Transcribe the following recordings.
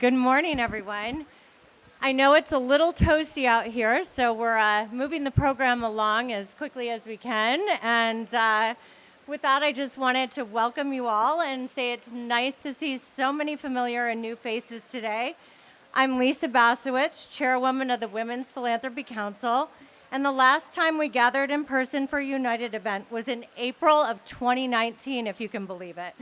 Good morning, everyone. I know it's a little toasty out here, so we're moving the program along as quickly as we can. And with that, I just wanted to welcome you all and say it's nice to see so many familiar and new faces today. I'm Lisa Basowich, chairwoman of the Women's Philanthropy Council. And the last time we gathered in person for a United event was in April of 2019, if you can believe it,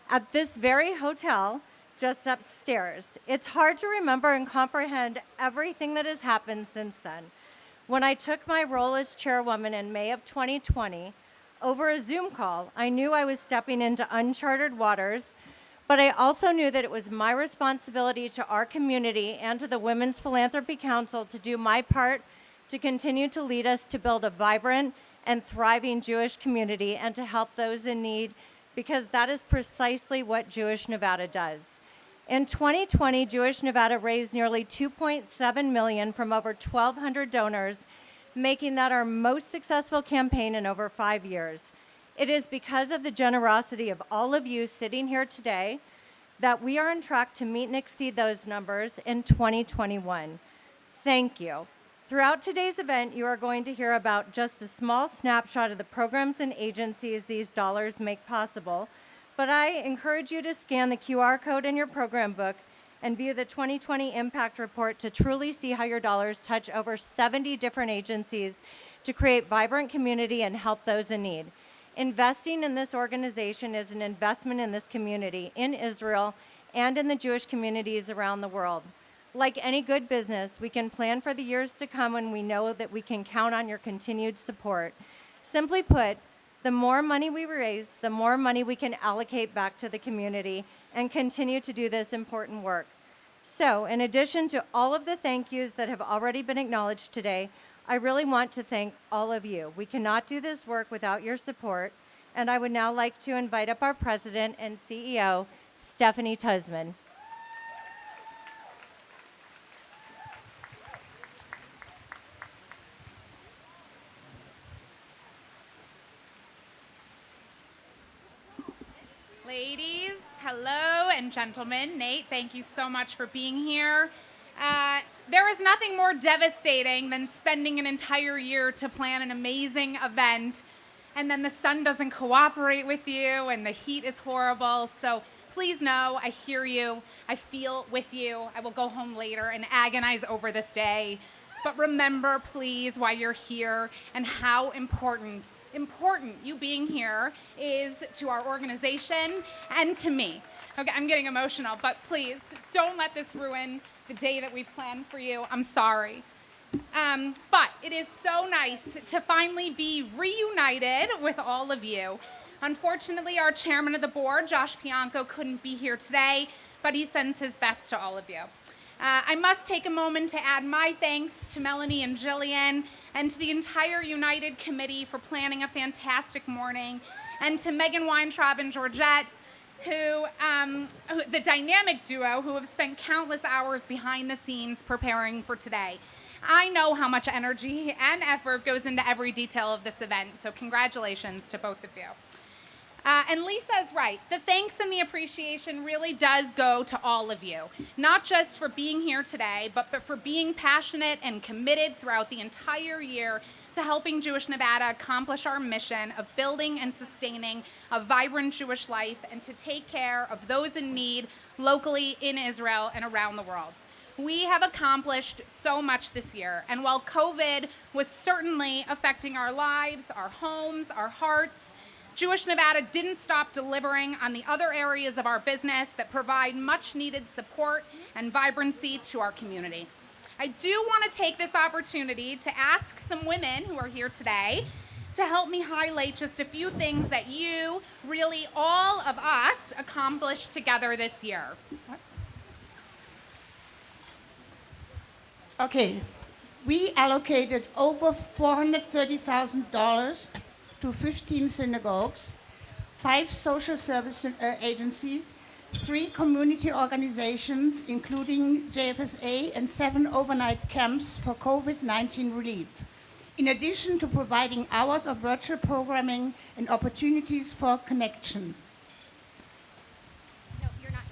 at this very hotel just upstairs. It's hard to remember and comprehend everything that has happened since then. When I took my role as chairwoman in May of 2020, over a Zoom call, I knew I was stepping into uncharted waters, but I also knew that it was my responsibility to our community and to the Women's Philanthropy Council to do my part to continue to lead us to build a vibrant and thriving Jewish community and to help those in need, because that is precisely what Jewish Nevada does. In 2020, Jewish Nevada raised nearly $2.7 million from over 1,200 donors, making that our most successful campaign in over 5 years. It is because of the generosity of all of you sitting here today that we are on track to meet and exceed those numbers in 2021. Thank you. Throughout today's event, you are going to hear about just a small snapshot of the programs and agencies these dollars make possible, but I encourage you to scan the QR code in your program book and view the 2020 Impact Report to truly see how your dollars touch over 70 different agencies to create vibrant community and help those in need. Investing in this organization is an investment in this community, in Israel, and in the Jewish communities around the world. Like any good business, we can plan for the years to come when we know that we can count on your continued support. Simply put, the more money we raise, the more money we can allocate back to the community and continue to do this important work. So, in addition to all of the thank yous that have already been acknowledged today, I really want to thank all of you. We cannot do this work without your support, and I would now like to invite up our president and CEO, Stephanie Tuzman. Ladies, hello, and gentlemen, Nate, thank you so much for being here. There is nothing more devastating than spending an entire year to plan an amazing event, and then the sun doesn't cooperate with you, and the heat is horrible. So please know, I hear you, I feel with you. I will go home later and agonize over this day. But remember, please, why you're here and how important you being here is to our organization and to me. Okay, I'm getting emotional, but please, don't let this ruin the day that we've planned for you. I'm sorry. But it is so nice to finally be reunited with all of you. Unfortunately, our chairman of the board, Josh Bianco, couldn't be here today, but he sends his best to all of you. I must take a moment to add my thanks to Melanie and Jillian and to the entire United Committee for planning a fantastic morning, and to Megan Weintraub and Georgette, who the dynamic duo who have spent countless hours behind the scenes preparing for today. I know how much energy and effort goes into every detail of this event, so congratulations to both of you. And Lisa is right. The thanks and the appreciation really does go to all of you, not just for being here today, but for being passionate and committed throughout the entire year to helping Jewish Nevada accomplish our mission of building and sustaining a vibrant Jewish life and to take care of those in need locally in Israel and around the world. We have accomplished so much this year, and while COVID was certainly affecting our lives, our homes, our hearts, Jewish Nevada didn't stop delivering on the other areas of our business that provide much needed support and vibrancy to our community. I do want to take this opportunity to ask some women who are here today to help me highlight just a few things that you, really all of us, accomplished together this year. Okay, we allocated over $430,000 to 15 synagogues, 5 social service agencies, 3 community organizations, including JFSA, and 7 overnight camps for COVID-19 relief, in addition to providing hours of virtual programming and opportunities for connection. No, you're not.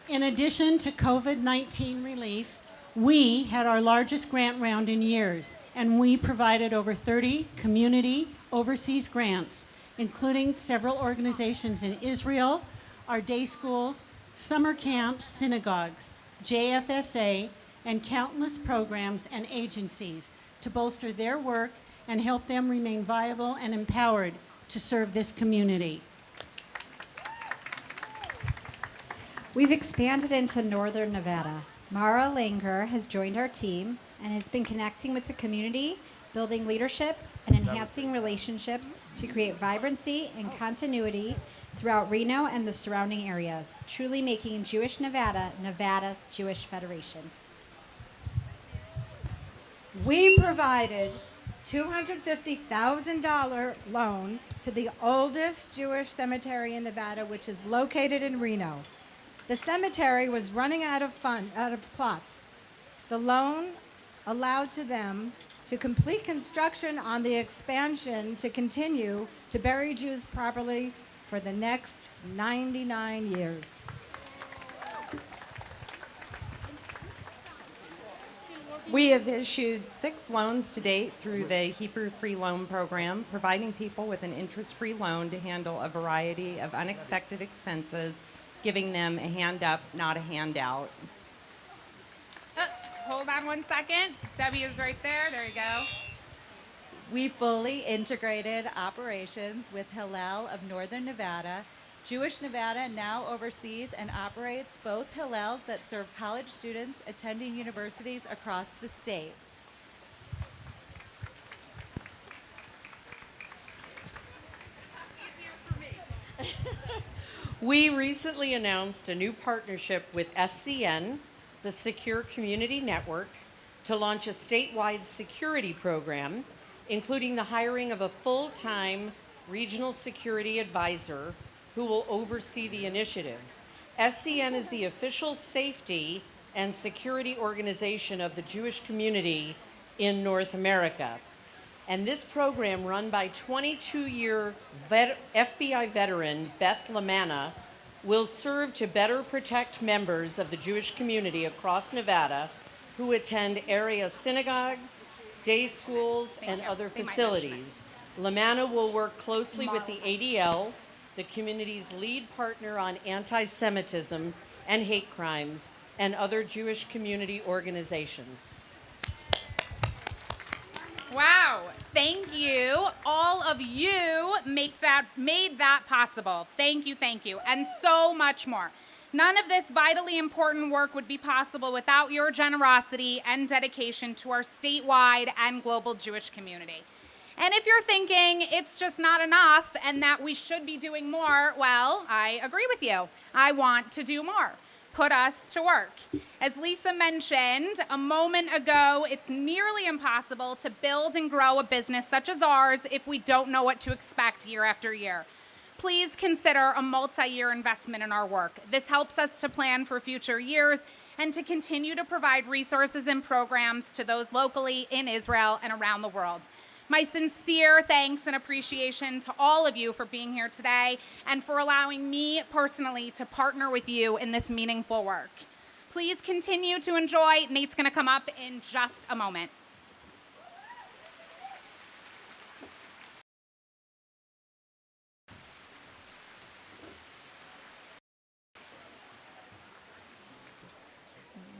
In addition to COVID-19 relief, we had our largest grant round in years, and we provided over 30 community overseas grants, including several organizations in Israel, our day schools, summer camps, synagogues, JFSA, and countless programs and agencies to bolster their work and help them remain viable and empowered to serve this community. We've expanded into Northern Nevada. Mara Langer has joined our team and has been connecting with the community, building leadership, and enhancing relationships to create vibrancy and continuity throughout Reno and the surrounding areas, truly making Jewish Nevada Nevada's Jewish Federation. We provided $250,000 loan to the oldest Jewish cemetery in Nevada, which is located in Reno. The cemetery was running out of plots. The loan allowed to them to complete construction on the expansion to continue to bury Jews properly for the next 99 years. We have issued 6 loans to date through the Hebrew Free Loan Program, providing people with an interest-free loan to handle a variety of unexpected expenses, giving them a hand up, not a handout. Hold on one second. Debbie is right there. There you go. We fully integrated operations with Hillel of Northern Nevada. Jewish Nevada now oversees and operates both Hillels that serve college students attending universities across the state. We recently announced a new partnership with SCN, the Secure Community Network, to launch a statewide security program, including the hiring of a full-time regional security advisor who will oversee the initiative. SCN is the official safety and security organization of the Jewish community in North America. And this program, run by 22-year FBI veteran Beth Lamanna, will serve to better protect members of the Jewish community across Nevada who attend area synagogues, day schools, and other facilities. Lamanna will work closely with the ADL, the community's lead partner on anti-Semitism and hate crimes, and other Jewish community organizations. Wow, thank you. All of you made that possible. Thank you, and so much more. None of this vitally important work would be possible without your generosity and dedication to our statewide and global Jewish community. And if you're thinking it's just not enough and that we should be doing more, well, I agree with you. I want to do more. Put us to work. As Lisa mentioned a moment ago, it's nearly impossible to build and grow a business such as ours if we don't know what to expect year after year. Please consider a multi-year investment in our work. This helps us to plan for future years and to continue to provide resources and programs to those locally in Israel and around the world. My sincere thanks and appreciation to all of you for being here today and for allowing me personally to partner with you in this meaningful work. Please continue to enjoy. Nate's going to come up in just a moment.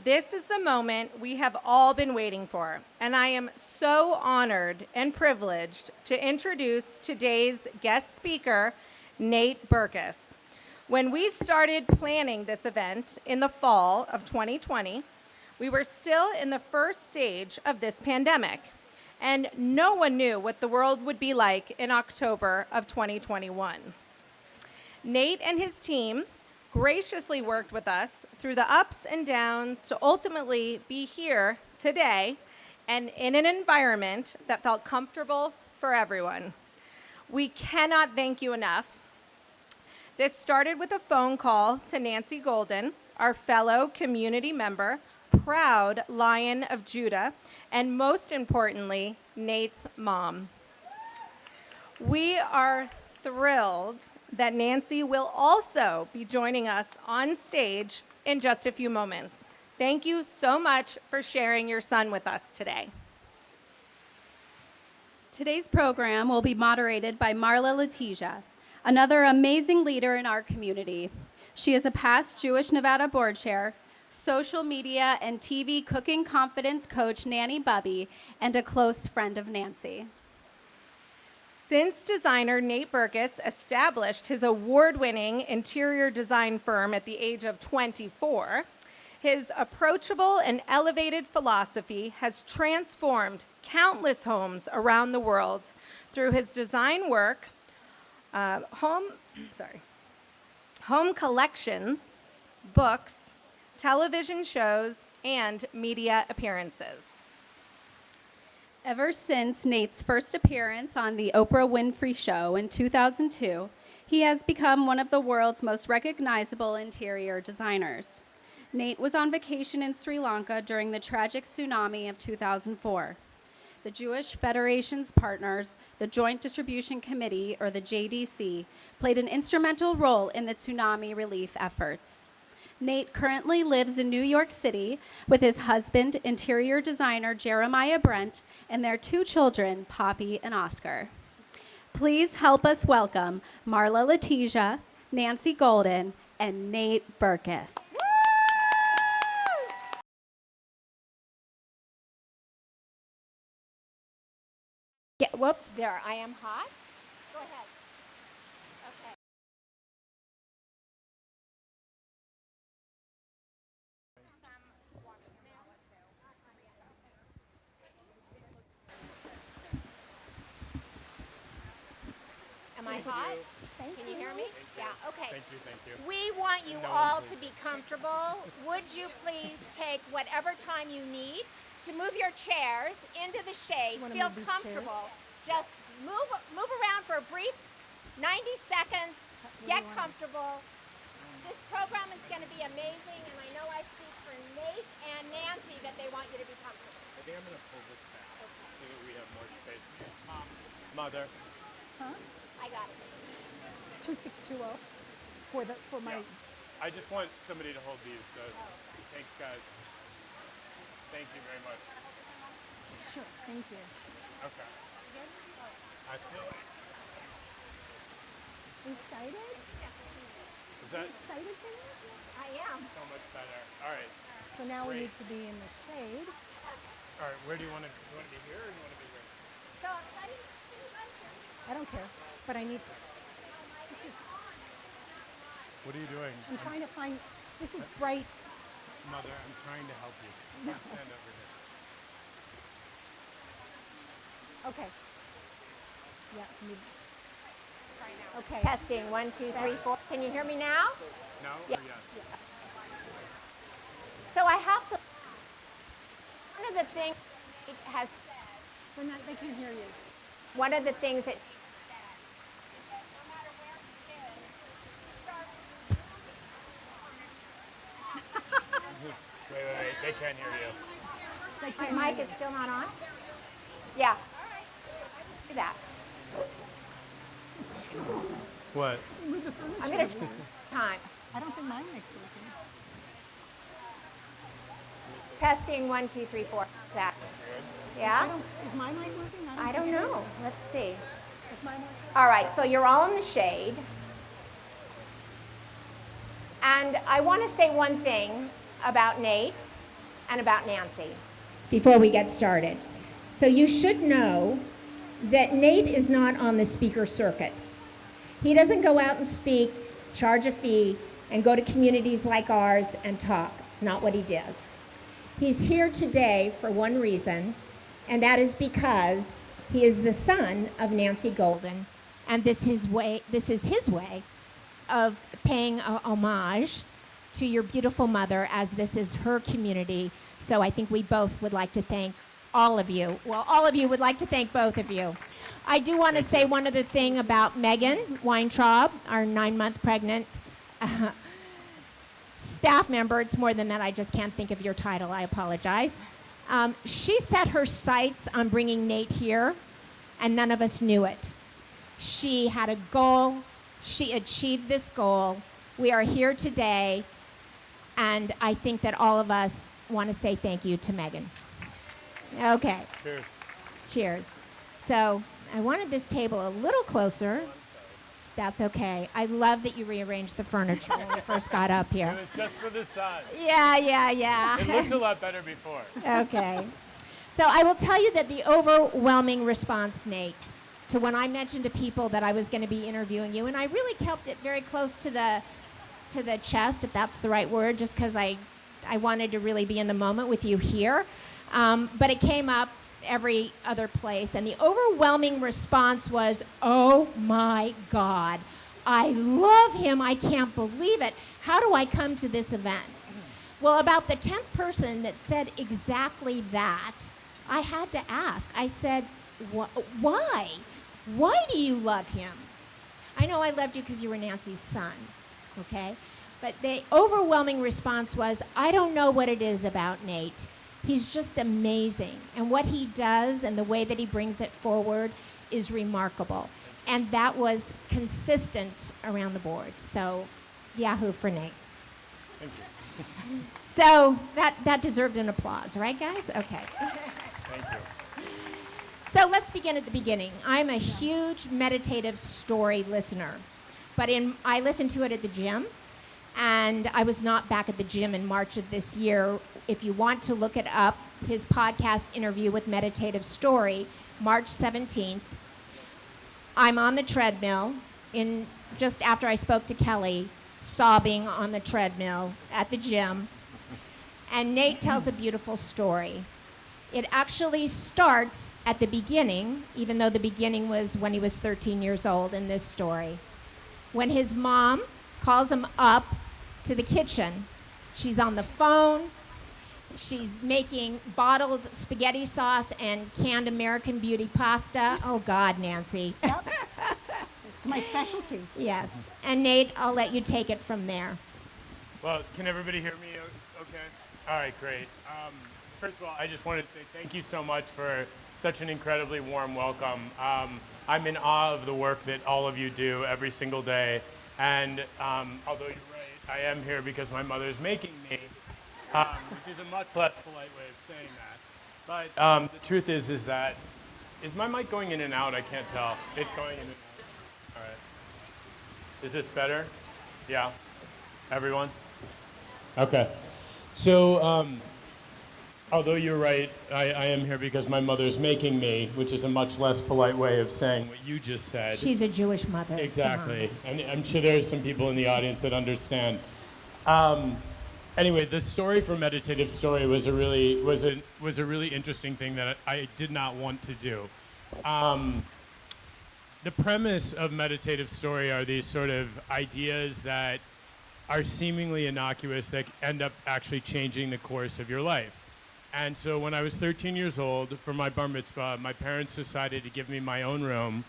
This is the moment we have all been waiting for, and I am so honored and privileged to introduce today's guest speaker, Nate Berkus. When we started planning this event in the fall of 2020, we were still in the first stage of this pandemic, and no one knew what the world would be like in October of 2021. Nate and his team graciously worked with us through the ups and downs to ultimately be here today and in an environment that felt comfortable for everyone. We cannot thank you enough. This started with a phone call to Nancy Golden, our fellow community member, proud Lion of Judah, and most importantly, Nate's mom. We are thrilled that Nancy will also be joining us on stage in just a few moments. Thank you so much for sharing your son with us today. Today's program will be moderated by Marla Letizia, another amazing leader in our community. She is a past Jewish Nevada board chair, social media and TV cooking confidence coach Nanny Bubby, and a close friend of Nancy. Since designer Nate Berkus established his award-winning interior design firm at the age of 24, his approachable and elevated philosophy has transformed countless homes around the world through his design work, home collections, books, television shows, and media appearances. Ever since Nate's first appearance on the Oprah Winfrey Show in 2002, he has become one of the world's most recognizable interior designers. Nate was on vacation in Sri Lanka during the tragic tsunami of 2004. The Jewish Federation's partners, the Joint Distribution Committee, or the JDC, played an instrumental role in the tsunami relief efforts. Nate currently lives in New York City with his husband, interior designer Jeremiah Brent, and their 2 children, Poppy and Oscar. Please help us welcome Marla Letizia, Nancy Golden, and Nate Berkus. Yeah, whoop, there, I am hot. Go ahead. Okay. Am I hot? Can you hear me? Yeah, okay. Thank you. We want you all to be comfortable. Would you please take whatever time you need to move your chairs into the shade? Feel comfortable. Just move around for a brief 90 seconds. Get comfortable. This program is going to be amazing, and I know I speak for Nate and Nancy that they want you to be comfortable. I think I'm going to pull this back so that we have more space. Mother. Huh? I got it. 2620 for my. Yeah. I just want somebody to hold these. So thanks, guys. Thank you very much. Sure. Thank you. Okay. I feel it. Are you excited? Is that Excited for this? I am. so much better? All right. So now Great. we need to be in the shade. All right. Where do you want to? You want to be here or do you want to be here? So, I don't care, but I need. This is. What are you doing? I'm trying to find. This is bright. Mother, I'm trying to help you. No. Stand over here. Okay. Yeah. Okay. Testing, 1, 2, 3, 4. Can you hear me now? No Yeah. or yes? So I have to. One of the things it has. They can hear you. One of the things that. Wait. They can't hear you. My mic is still not on? Yeah. Do that. What? I'm going to time. I don't think my mic's working. Testing, 1, 2, 3, 4. Zach. Yeah? Is my mic working? I don't know. Let's see. Is my mic working? All right, so you're all in the shade. And I want to say one thing about Nate and about Nancy before we get started. So you should know that Nate is not on the speaker circuit. He doesn't go out and speak, charge a fee, and go to communities like ours and talk. It's not what he does. He's here today for one reason, and that is because he is the son of Nancy Golden, and this is his way of paying a homage to your beautiful mother, as this is her community. So I think we both would like to thank all of you. Well, all of you would like to thank both of you. I do want to say one other thing about Megan Weintraub, our 9-month pregnant staff member. It's more than that. I just can't think of your title. I apologize. She set her sights on bringing Nate here, and none of us knew it. She had a goal. She achieved this goal. We are here today And I think that all of us want to say thank you to Megan. Okay. Cheers. Cheers. So I wanted this table a little closer. That's okay. I love that you rearranged the furniture when we first got up here. It was just for the sun. Yeah. It looked a lot better before. Okay. So I will tell you that the overwhelming response, Nate, to when I mentioned to people that I was going to be interviewing you, and I really kept it very close to the chest, if that's the right word, just because I wanted to really be in the moment with you here. But it came up every other place, and the overwhelming response was, oh my God, I love him, I can't believe it. How do I come to this event? Well, about the 10th person that said exactly that, I had to ask. I said, why? Why do you love him? I know I loved you because you were Nancy's son, okay? But the overwhelming response was, I don't know what it is about Nate. He's just amazing. And what he does and the way that he brings it forward is remarkable. And that was consistent around the board. So, Yahoo for Nate. Thank you. So that deserved an applause, right, guys? Okay. Thank you. So let's begin at the beginning. I'm a huge meditative story listener, but I listened to it at the gym, and I was not back at the gym in March of this year. If you want to look it up, his podcast interview with Meditative Story, March 17th. I'm on the treadmill just after I spoke to Kelly, sobbing on the treadmill at the gym, and Nate tells a beautiful story. It actually starts at the beginning, even though the beginning was when he was 13 years old in this story. When his mom calls him up to the kitchen, she's on the phone, she's making bottled spaghetti sauce and canned American Beauty pasta. Oh God, Nancy. Yep. It's my specialty. Yes. And Nate, I'll let you take it from there. Well, can everybody hear me okay? All right, great. First of all, I just wanted to say thank you so much for such an incredibly warm welcome. I'm in awe of the work that all of you do every single day. And although you're right, I am here because my mother's making me, which is a much less polite way of saying that. But the truth is that, is my mic going in and out? I can't tell. It's going in and out. All right. Is this better? Yeah. Everyone? Okay. So, although you're right, I am here because my mother's making me, which is a much less polite way of saying what you just said. She's a Jewish mother. Exactly. And I'm sure there's some people in the audience that understand. Anyway, the story for Meditative Story was a really interesting thing that I did not want to do. The premise of Meditative Story are these sort of ideas that are seemingly innocuous that end up actually changing the course of your life. And so when I was 13 years old, for my bar mitzvah, my parents decided to give me my own room.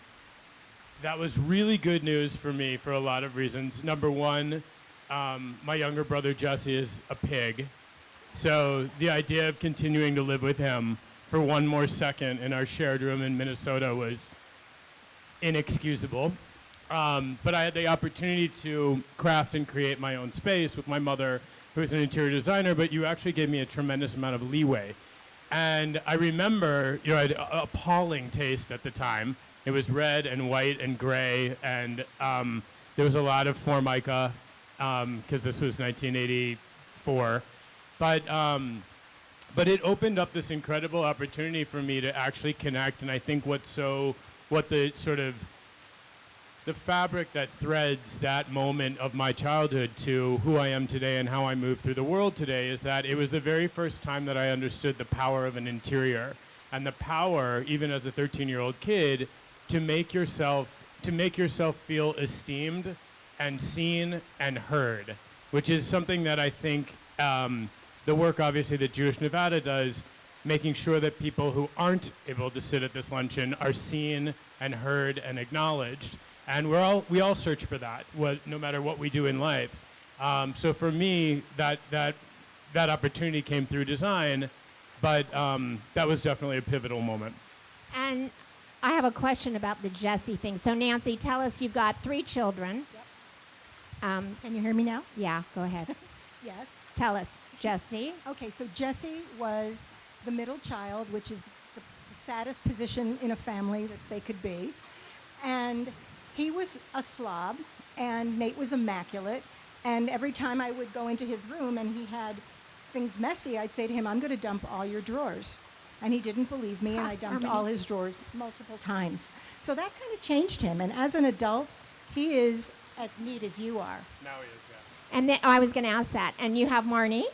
That was really good news for me for a lot of reasons. Number one, my younger brother Jesse is a pig. So the idea of continuing to live with him for one more second in our shared room in Minnesota was inexcusable. But I had the opportunity to craft and create my own space with my mother, who is an interior designer, but you actually gave me a tremendous amount of leeway. And I remember, I had appalling taste at the time. It was red and white and gray, and there was a lot of Formica, because this was 1984. But it opened up this incredible opportunity for me to actually connect, and I think the fabric that threads that moment of my childhood to who I am today and how I move through the world today is that it was the very first time that I understood the power of an interior and the power, even as a 13-year-old kid, to make yourself feel esteemed and seen and heard, which is something that I think the work, obviously, that Jewish Nevada does, making sure that people who aren't able to sit at this luncheon are seen and heard and acknowledged. And we all search for that, no matter what we do in life. So for me, that opportunity came through design, but that was definitely a pivotal moment. And I have a question about the Jesse thing. So Nancy, tell us, you've got 3 children. Can you hear me now? Yeah, go ahead. Yes. Tell us, Jesse. Okay, so Jesse was the middle child, which is the saddest position in a family that they could be. And he was a slob, and Nate was immaculate. And every time I would go into his room and he had things messy, I'd say to him, I'm going to dump all your drawers. And he didn't believe me, and I dumped all his drawers multiple times. So that kind of changed him. And as an adult, he is as neat as you are. Now he is, yeah. And then, I was going to ask that. And you have Marnie?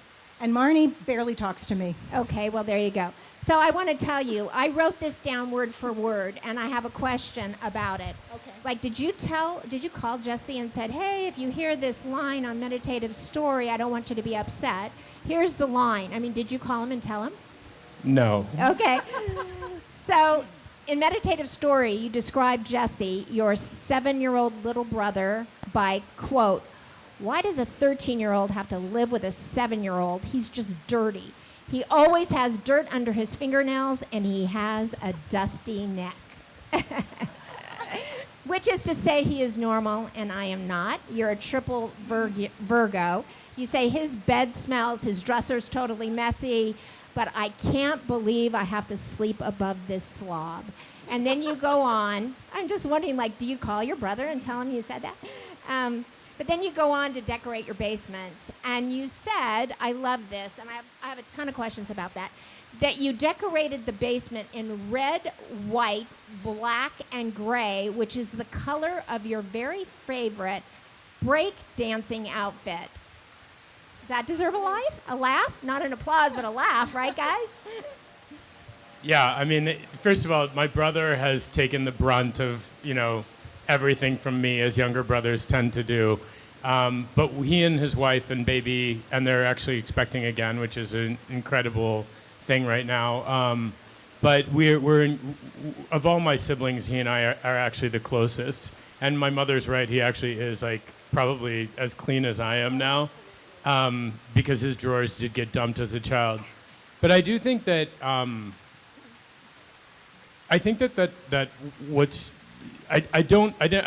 And Marnie barely talks to me. Okay, well, there you go. So I want to tell you, I wrote this down word for word, and I have a question about it. Okay. Like, did you call Jesse and said, hey, if you hear this line on Meditative Story, I don't want you to be upset. Here's the line. I mean, did you call him and tell him? No. Okay. So in Meditative Story, you describe Jesse, your 7-year-old little brother, by, quote, why does a 13-year-old have to live with a 7-year-old? He's just dirty. He always has dirt under his fingernails, and he has a dusty neck. Which is to say he is normal, and I am not. You're a triple Virgo. You say his bed smells, his dresser's totally messy, but I can't believe I have to sleep above this slob. And then you go on. I'm just wondering, like, do you call your brother and tell him you said that? But then you go on to decorate your basement, and you said, I love this, and I have a ton of questions about that you decorated the basement in red, white, black, and gray, which is the color of your very favorite break dancing outfit. Does that deserve a laugh? Not an applause, but a laugh, right, guys? Yeah, I mean, first of all, my brother has taken the brunt of, everything from me, as younger brothers tend to do. But he and his wife and baby, and they're actually expecting again, which is an incredible thing right now. But of all my siblings, he and I are actually the closest. And my mother's right, he actually is like probably as clean as I am now, because his drawers did get dumped as a child. But I do think that I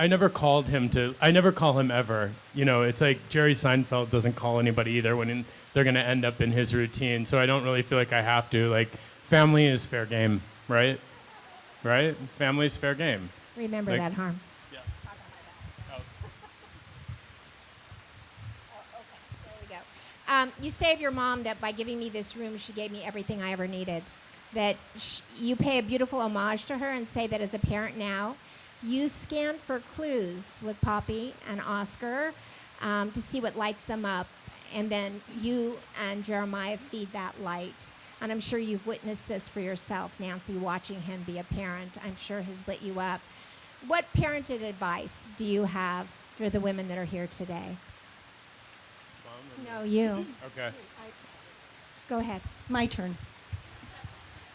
never called him to. I never call him ever. It's like Jerry Seinfeld doesn't call anybody either when they're going to end up in his routine. So I don't really feel like I have to. Like, family is fair game, right? Right? Family is fair game. Remember that, Harm. Yeah. You say of your mom that by giving me this room, she gave me everything I ever needed. That you pay a beautiful homage to her and say that as a parent now, you scan for clues with Poppy and Oscar to see what lights them up. And then you and Jeremiah feed that light. And I'm sure you've witnessed this for yourself, Nancy, watching him be a parent. I'm sure has lit you up. What parented advice do you have for the women that are here today? No, you. Okay. Go ahead. My turn.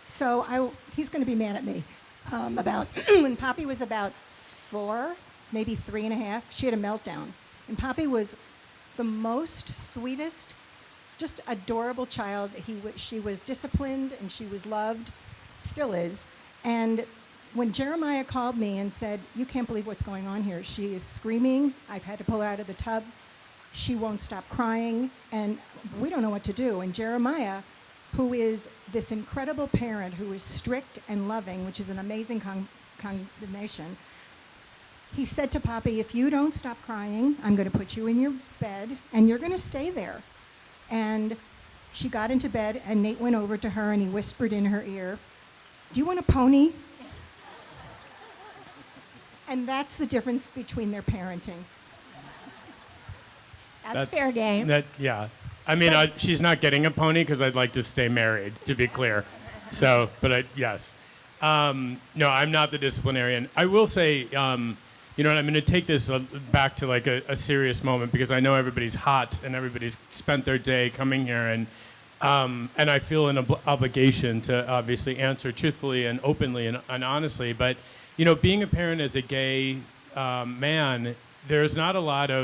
So he's going to be mad at me. About when Poppy was about 4, maybe 3.5, she had a meltdown. And Poppy was the most sweetest, just adorable child. She was disciplined and she was loved, still is. And when Jeremiah called me and said, you can't believe what's going on here. She is screaming. I've had to pull her out of the tub. She won't stop crying. And we don't know what to do. And Jeremiah, who is this incredible parent who is strict and loving, which is an amazing combination, he said to Poppy, if you don't stop crying, I'm going to put you in your bed, and you're going to stay there. And she got into bed, and Nate went over to her, and he whispered in her ear, do you want a pony? And that's the difference between their parenting. That's fair game. Yeah. I mean, she's not getting a pony because I'd like to stay married, to be clear. So, yes. No, I'm not the disciplinarian. I will say, I'm going to take this back to like a serious moment because I know everybody's hot and everybody's spent their day coming here, and I feel an obligation to obviously answer truthfully and openly and honestly. But, being a parent as a gay man, there's a lot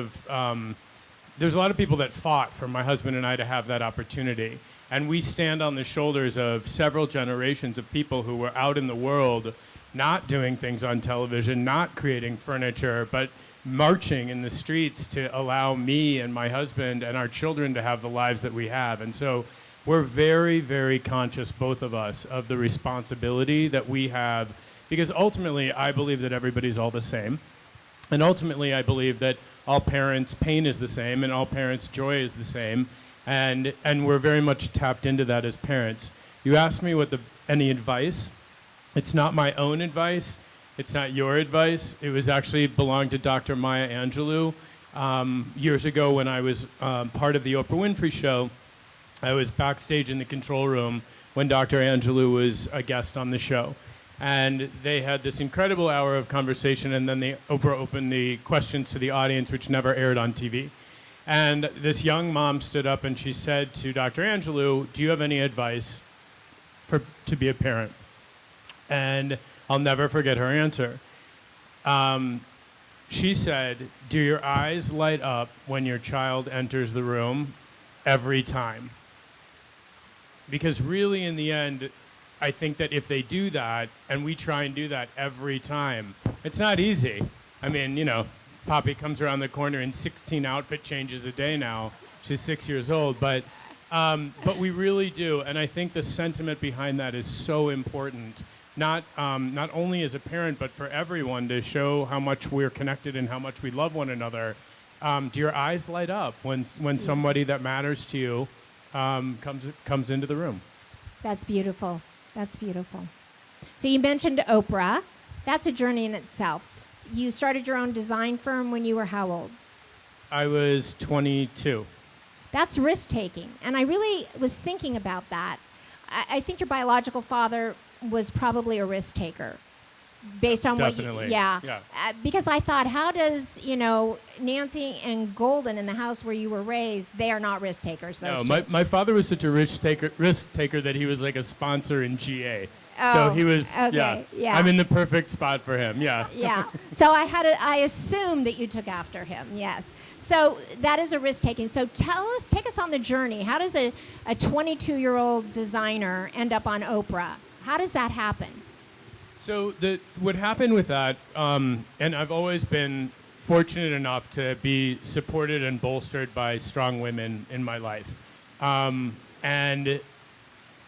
of people that fought for my husband and I to have that opportunity. And we stand on the shoulders of several generations of people who were out in the world not doing things on television, not creating furniture, but marching in the streets to allow me and my husband and our children to have the lives that we have. And so we're very, very conscious, both of us, of the responsibility that we have, because ultimately I believe that everybody's all the same. And ultimately I believe that all parents' pain is the same and all parents' joy is the same. And we're very much tapped into that as parents. You asked me any advice. It's not my own advice. It's not your advice. It was actually belonged to Dr. Maya Angelou. Years ago when I was part of the Oprah Winfrey Show, I was backstage in the control room when Dr. Angelou was a guest on the show. And they had this incredible hour of conversation, and then Oprah opened the questions to the audience, which never aired on TV. And this young mom stood up and she said to Dr. Angelou, "Do you have any advice to be a parent?" And I'll never forget her answer. She said, "Do your eyes light up when your child enters the room every time?" Because really, in the end, I think that if they do that, and we try and do that every time, it's not easy. I mean, Poppy comes around the corner in 16 outfit changes a day now. She's 6 years old, but we really do. And I think the sentiment behind that is so important. Not only as a parent, but for everyone, to show how much we're connected and how much we love one another. Do your eyes light up when somebody that matters to you comes into the room? That's beautiful. That's beautiful. So you mentioned Oprah. That's a journey in itself. You started your own design firm when you were how old? I was 22. That's risk-taking. And I really was thinking about that. I think your biological father was probably a risk taker based on Definitely. what you, yeah. Yeah. Because I thought, how does, Nancy and Golden in the house where you were raised, they are not risk takers. Those No, two. my father was such a risk taker that he was like a sponsor in GA. Oh, so he was, okay, yeah. I'm in the perfect spot for him, yeah. Yeah. So I assumed that you took after him, yes. So that is a risk taking. So take us on the journey. How does a 22-year-old designer end up on Oprah? How does that happen? So what happened with that, and I've always been fortunate enough to be supported and bolstered by strong women in my life. And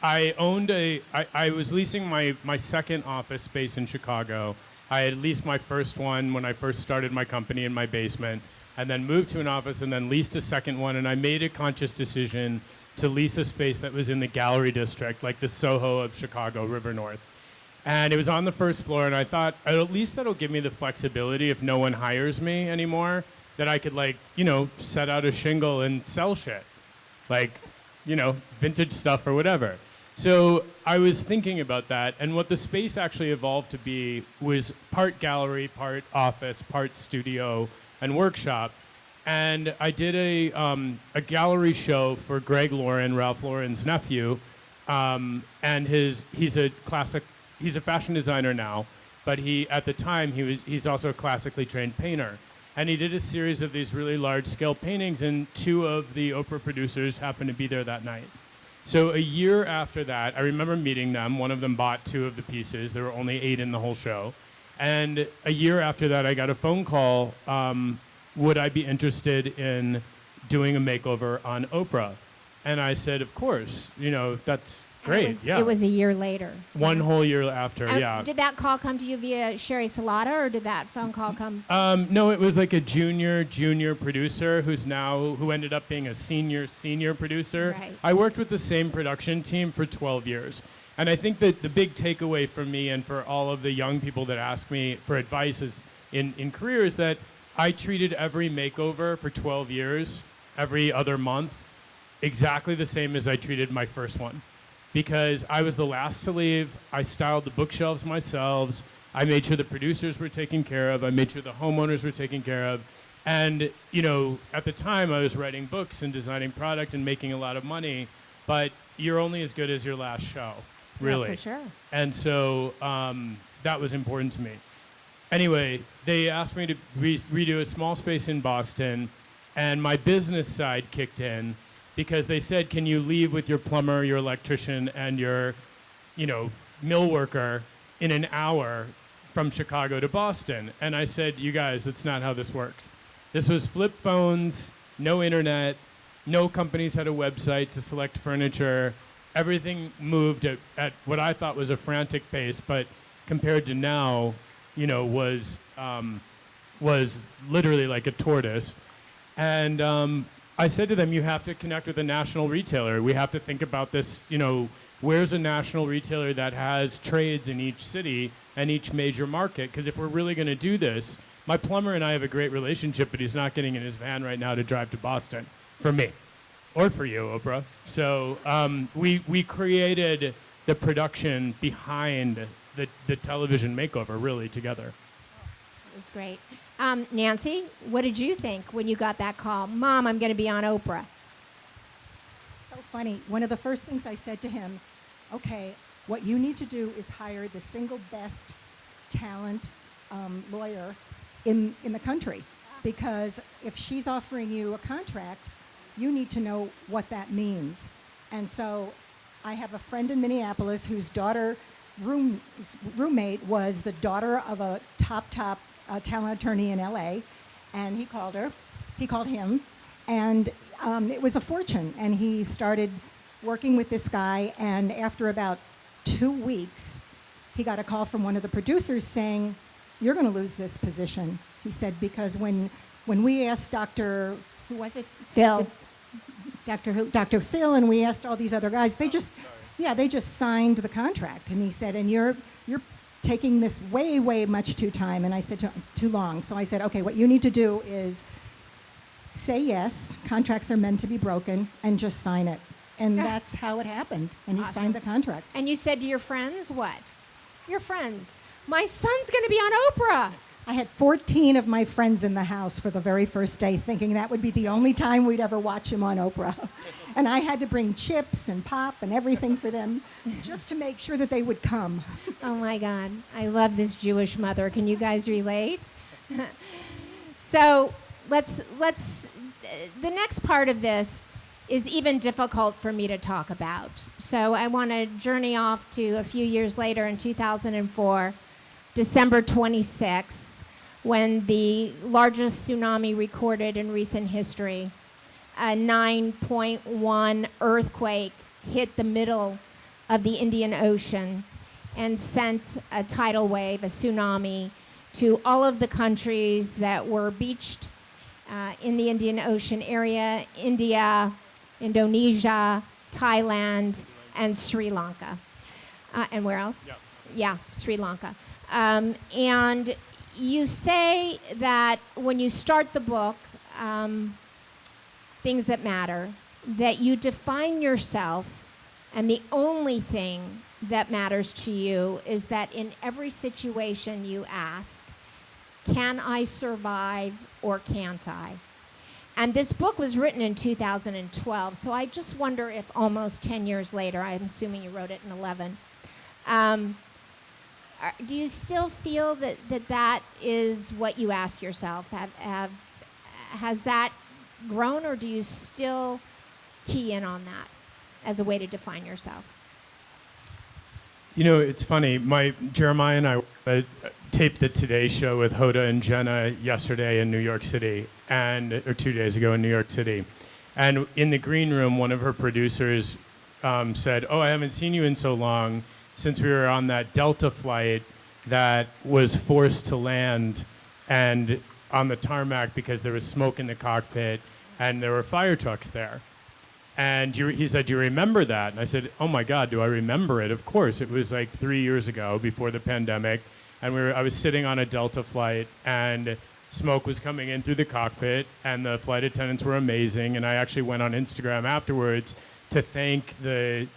I was leasing my second office space in Chicago. I had leased my first one when I first started my company in my basement, and then moved to an office and then leased a second one, and I made a conscious decision to lease a space that was in the gallery district, like the Soho of Chicago, River North. And it was on the first floor, and I thought, at least that'll give me the flexibility if no one hires me anymore, that I could set out a shingle and sell shit. Vintage stuff or whatever. So I was thinking about that, and what the space actually evolved to be was part gallery, part office, part studio and workshop. And I did a gallery show for Greg Lauren, Ralph Lauren's nephew, and he's a fashion designer now, but at the time he's also a classically trained painter. And he did a series of these really large-scale paintings, and two of the Oprah producers happened to be there that night. So a year after that, I remember meeting them. One of them bought two of the pieces. There were only 8 in the whole show. And a year after that, I got a phone call, would I be interested in doing a makeover on Oprah? And I said, of course, that's great, It was a year later. One whole year after, yeah. Did that call come to you via Sherry Salata, or did that phone call come? No, it was like a junior producer who ended up being a senior producer. Right. I worked with the same production team for 12 years. And I think that the big takeaway for me and for all of the young people that ask me for advice in career is that I treated every makeover for 12 years, every other month, exactly the same as I treated my first one. Because I was the last to leave, I styled the bookshelves myself, I made sure the producers were taken care of, I made sure the homeowners were taken care of. And, at the time I was writing books and designing product and making a lot of money, but you're only as good as your last show, really. Yeah, for sure. And so that was important to me. Anyway, they asked me to redo a small space in Boston, and my business side kicked in, because they said, can you leave with your plumber, your electrician, and your, mill worker in an hour from Chicago to Boston. And I said, you guys, that's not how this works. This was flip phones, no internet, no companies had a website to select furniture. Everything moved at what I thought was a frantic pace, but compared to now, you know, was literally like a tortoise. And I said to them, you have to connect with a national retailer. We have to think about this, you know, where's a national retailer that has trades in each city and each major market? Because if we're really going to do this, my plumber and I have a great relationship, but he's not getting in his van right now to drive to Boston for me or for you, Oprah. So we created the production behind the television makeover really together. It was great. Nancy, what did you think when you got that call? Mom, I'm going to be on Oprah. So funny. One of the first things I said to him, okay, what you need to do is hire the single best talent lawyer in the country, because if she's offering you a contract, you need to know what that means. And so I have a friend in Minneapolis whose daughter roommate was the daughter of a top talent attorney in LA, and he called him, and it was a fortune. And he started working with this guy, and after about 2 weeks, he got a call from one of the producers saying, you're going to lose this position. He said, because when we asked Dr. who was it? Phil. Dr. Phil, and we asked all these other guys, they just signed the contract. And he said, and you're taking this way much too time. And I said, too long. So I said, okay, what you need to do is say yes, contracts are meant to be broken, and just sign it. And that's how it happened. And he signed the contract. And you said to your friends what? Your friends, my son's going to be on Oprah. I had 14 of my friends in the house for the very first day, thinking that would be the only time we'd ever watch him on Oprah. And I had to bring chips and pop and everything for them just to make sure that they would come. Oh my God, I love this Jewish mother. Can you guys relate? So let's the next part of this is even difficult for me to talk about. So I want to journey off to a few years later in 2004, December 26th, when the largest tsunami recorded in recent history, a 9.1 earthquake hit the middle of the Indian Ocean and sent a tidal wave, a tsunami, to all of the countries that were beached in the Indian Ocean area: India, Indonesia, Thailand, and Sri Lanka. And where else? Yeah, Sri Lanka. And you say that when you start the book, Things That Matter, that you define yourself, and the only thing that matters to you is that in every situation you ask, can I survive or can't I? And this book was written in 2012, so I just wonder if almost 10 years later, I'm assuming you wrote it in 11, do you still feel that is what you ask yourself? Has that grown, or do you still key in on that as a way to define yourself? You know, it's funny. Jeremiah and I taped the Today Show with Hoda and Jenna yesterday in New York City, or 2 days ago in New York City. And in the green room, one of her producers said, "Oh, I haven't seen you in so long, since we were on that Delta flight that was forced to land and on the tarmac because there was smoke in the cockpit and there were fire trucks there." And he said, "Do you remember that?" And I said, "Oh my God, do I remember it? Of course." It was like 3 years ago, before the pandemic, and I was sitting on a Delta flight, and smoke was coming in through the cockpit, and the flight attendants were amazing. And I actually went on Instagram afterwards to thank the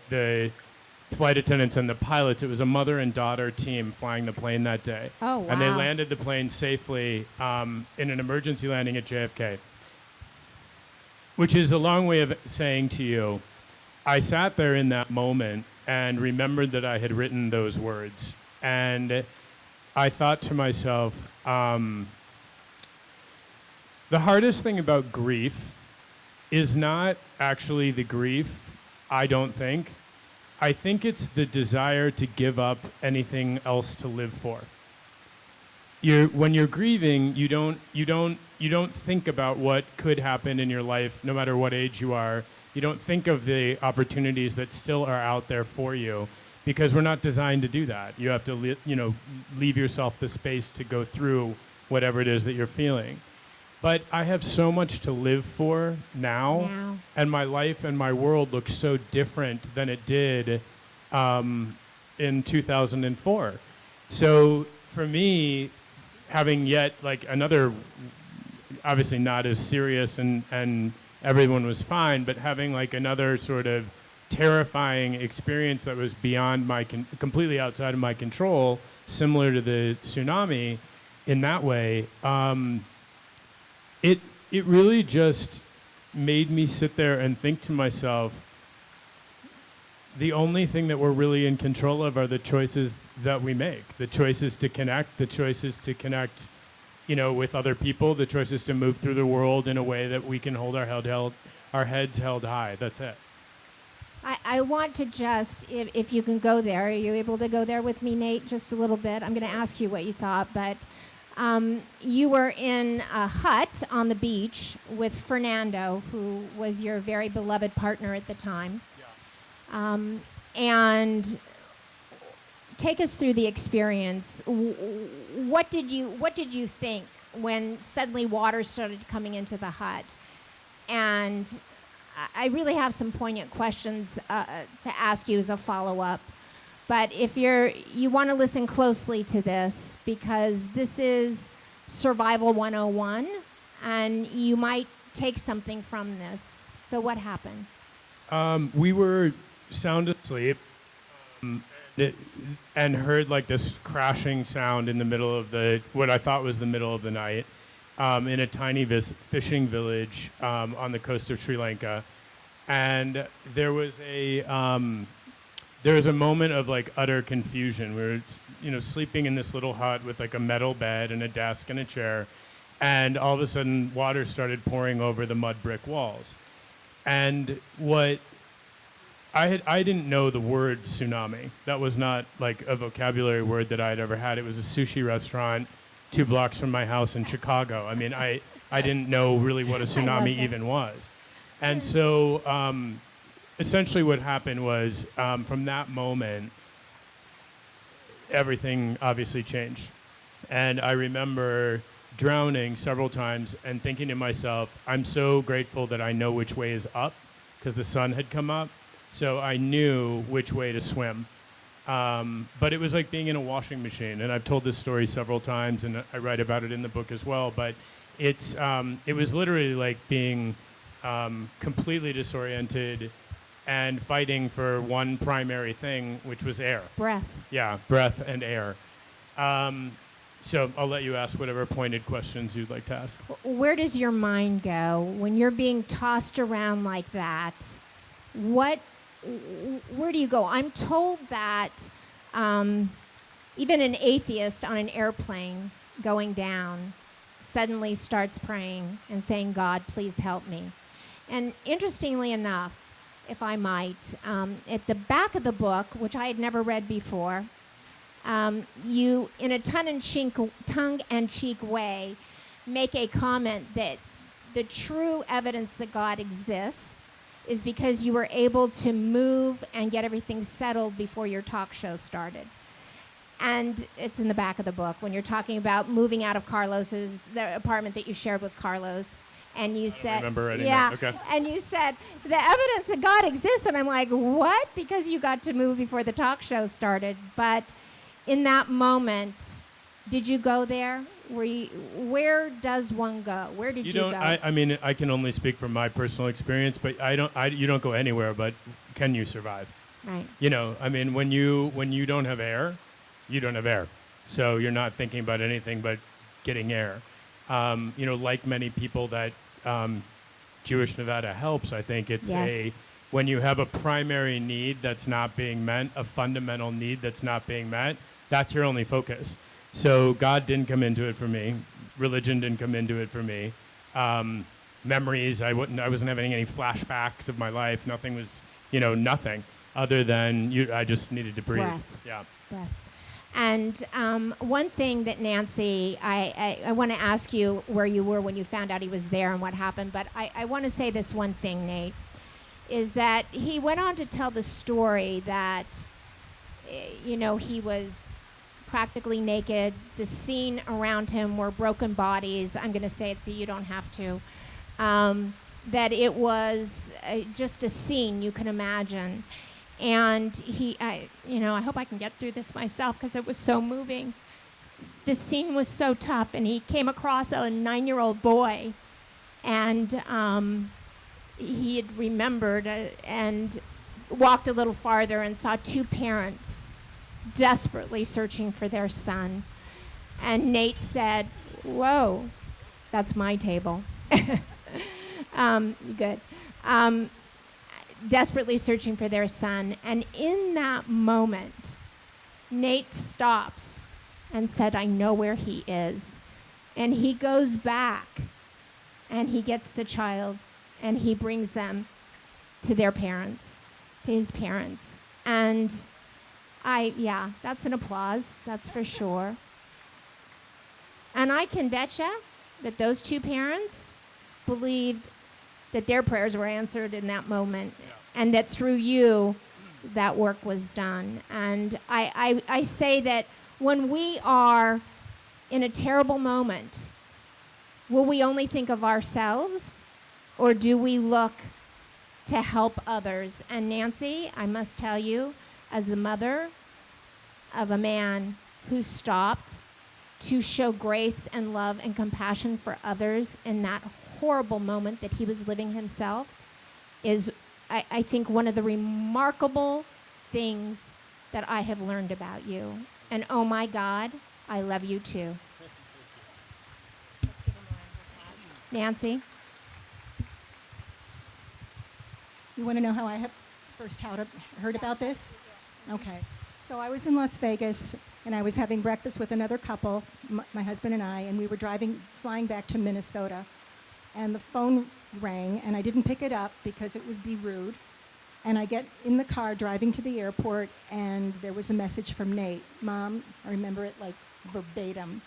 flight attendants and the pilots. It was a mother and daughter team flying the plane that day. Oh, wow. And they landed the plane safely in an emergency landing at JFK. Which is a long way of saying to you, I sat there in that moment and remembered that I had written those words. And I thought to myself, the hardest thing about grief is not actually the grief, I don't think. I think it's the desire to give up anything else to live for. when you're grieving, you don't think about what could happen in your life, no matter what age you are. You don't think of the opportunities that still are out there for you, because we're not designed to do that. You have to leave yourself the space to go through whatever it is that you're feeling. But I have so much to live for now. And my life and my world looks so different than it did in 2004. So for me, having yet like another, obviously not as serious and everyone was fine, but having like another sort of terrifying experience that was beyond completely outside of my control, similar to the tsunami in that way, it really just made me sit there and think to myself, the only thing that we're really in control of are the choices that we make, the choices to connect, with other people, the choices to move through the world in a way that we can hold our heads held high. That's it. I want to just, if you can go there, are you able to go there with me, Nate, just a little bit? I'm going to ask you what you thought, but you were in a hut on the beach with Fernando, who was your very beloved partner at the time. Yeah. And take us through the experience. What did you think when suddenly water started coming into the hut? And I really have some poignant questions to ask you as a follow-up. But if you want to listen closely to this, because this is Survival 101, and you might take something from this. So what happened? We were sound asleep and heard like this crashing sound in the middle of what I thought was the middle of the night, in a tiny fishing village on the coast of Sri Lanka. And there was a moment of like utter confusion. We were, sleeping in this little hut with like a metal bed and a desk and a chair, and all of a sudden water started pouring over the mud brick walls. And I didn't know the word tsunami. That was not like a vocabulary word that I'd ever had. It was a sushi restaurant 2 blocks from my house in Chicago. I mean, I didn't know really what a tsunami even was. And so essentially what happened was, from that moment, everything obviously changed. And I remember drowning several times and thinking to myself, I'm so grateful that I know which way is up, because the sun had come up, so I knew which way to swim. But it was like being in a washing machine, and I've told this story several times, and I write about it in the book as well, but it was literally like being completely disoriented and fighting for one primary thing, which was air. Breath. Yeah, breath and air. So I'll let you ask whatever pointed questions you'd like to ask. Where does your mind go when you're being tossed around like that? Where do you go? I'm told that even an atheist on an airplane going down suddenly starts praying and saying, God, please help me. And interestingly enough, if I might, at the back of the book, which I had never read before, you, in a tongue-in-cheek way, make a comment that the true evidence that God exists is because you were able to move and get everything settled before your talk show started. And it's in the back of the book when you're talking about moving out of the apartment that you shared with Carlos. And you said, remember writing yeah, that. Okay. And you said, the evidence that God exists. And I'm like, what? Because you got to move before the talk show started. But in that moment, did you go there? Where does one go? Where did you go? I mean, I can only speak from my personal experience, but you don't go anywhere, but can you survive? Right. I mean, when you don't have air, you don't have air. So you're not thinking about anything but getting air. Like many people that Jewish Nevada helps, I think it's when you have a primary need that's not being met, a fundamental need that's not being met, that's your only focus. So God didn't come into it for me. Religion didn't come into it for me. Memories, I wasn't having any flashbacks of my life. Nothing was, nothing other than I just needed to breathe. Breath. Yeah. Breath. And one thing that Nancy, I want to ask you where you were when you found out he was there and what happened, but I want to say this one thing, Nate, is that he went on to tell the story that, he was practically naked. The scene around him were broken bodies. I'm going to say it so you don't have to. That it was just a scene you can imagine. And I hope I can get through this myself because it was so moving. The scene was so tough, and he came across a 9-year-old boy, and he had remembered and walked a little farther and saw 2 parents desperately searching for their son. And Nate said, "Whoa, that's my table." Good. Desperately searching for their son. And in that moment, Nate stops and said, "I know where he is." And he goes back and he gets the child and he brings them to their parents, to his parents. And that's an applause, that's for sure. And I can betcha that those 2 parents believed that their prayers were answered in that moment, and that through you, that work was done. And I say that when we are in a terrible moment, will we only think of ourselves, or do we look to help others? And Nancy, I must tell you, as the mother of a man who stopped to show grace and love and compassion for others in that horrible moment that he was living himself, is, I think, one of the remarkable things that I have learned about you. And oh my God, I love you too. Nancy? You want to know how I first heard about this? Okay. So I was in Las Vegas, and I was having breakfast with another couple, my husband and I, and we were flying back to Minnesota. And the phone rang, and I didn't pick it up because it would be rude. And I get in the car driving to the airport, and there was a message from Nate. "Mom," I remember it like verbatim.